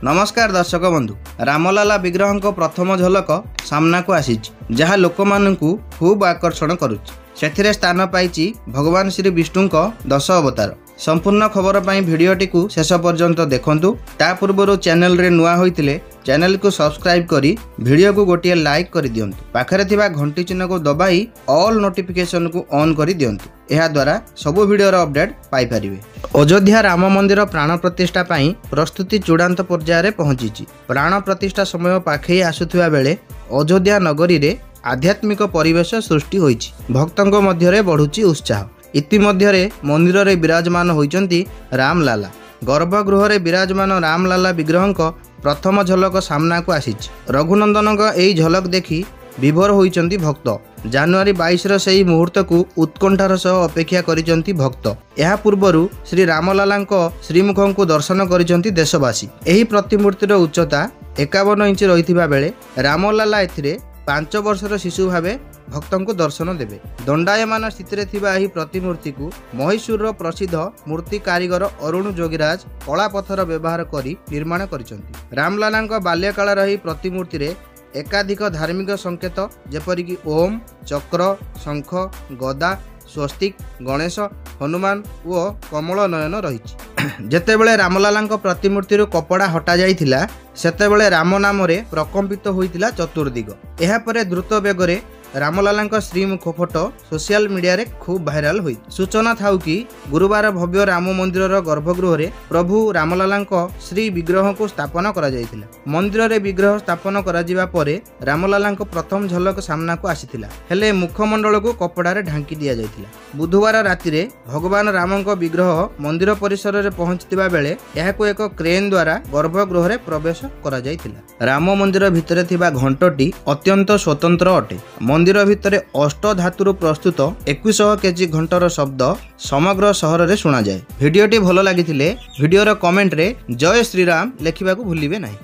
नमस्कार दर्शक बंधु रामलला विग्रह को प्रथम झलक सामना को आसी जहाँ लोक मानू खूब आकर्षण करुच्ची से स्थान पाई भगवान श्री विष्णु को 10 अवतार। संपूर्ण खबर पाई भिडियोटी को शेष पर्यंत देखंतु। ता पूर्व चैनल रे नुआ होइतिले चैनल को सब्सक्राइब करी वीडियो को गोटे लाइक कर दियंतु। पाखरे थिबा घंटी चिन्ह को दबाई ऑल नोटिफिकेशन को ऑन कर दियंतु। एहा द्वारा सबु वीडियोर अपडेट पाई परिबे। अयोध्या राम मंदिर प्राण प्रतिष्ठा पाई प्रस्तुति चूड़ांत पर्याय रे पहुंचीची। प्राण प्रतिष्ठा समय पाखई आसुथिबा बेले अयोध्या नगरी रे आध्यात्मिक परिवेश सृष्टि होईची। भक्तों मध्य बढ़ुची उत्साह। इतिमध्य मंदिर रे विराजमान होइचंती रामलला। गर्भगृह रे विराजमान रामलला विग्रह प्रथम झलक सामना को आसीची। रघुनंदन एई झलक देखी विभोर होइचंती भक्त। जनवरी 22 सही मुहूर्त को उत्कंठार सह अपेक्षा करिचंती भक्त। यह पूर्व श्री रामलला श्रीमुख को दर्शन करिचंती देशवासी। एही प्रतिमूर्तिर उच्चता 51 इंच रहिथिबा बेले रामलला एथिरे 5 वर्षर शिशु भावे भक्तों को दर्शन देवे। दंडायमान स्थिति थिबा एही प्रतिमूर्ति को मैसूर प्रसिद्ध मूर्ति कारीगर अरुण जोगीराज कला पत्थर व्यवहार करी निर्माण करिसंती। रामलला बाल्यकाल रही प्रतिमूर्ति रे एकाधिक धार्मिक संकेत जेपरिक ओम, चक्र, शंख, गदा, स्वस्तिक, गणेश, हनुमान और कमल नयन रही। जेतेबेले रामलला प्रतिमूर्ति कपड़ा हटा जाइथिला सेतेबेले राम नाम रे प्रकंपित होइतिला चतुर्दिग। एहा परे द्रुत बेगरे रामलला श्रीमुख फोटो सोशल मीडिया रे खूब भाइराल हुई। सूचना थाउ कि गुरुवार भव्य राम मंदिर गर्भगृह रे प्रभु रामलला श्री विग्रह को स्थापन करा जायतिला। मंदिर रे विग्रह स्थापन करा जिबा परे रामलला प्रथम झलक सामना को आसीथिला। हेले मुखमंडल को कपड़ा रे ढांकी दिया जायतिला। बुधवार राति रे भगवान राम विग्रह मंदिर परिसर रे पहुंचतिबा बेले एहाको एक क्रेन द्वारा गर्भगृह रे प्रवेश करा जायतिला। राम मंदिर भितरे थिबा घंटटी अत्यंत स्वतंत्र अटे। मंदिर भितर अष्ट धातु प्रस्तुत 2100 केजी घंटर शब्द समग्र सहर रे सुना जाए। भिडियोटी भल लगी भिडियोर कमेंट रे जय श्रीराम लिखा भूलिबे नहीं।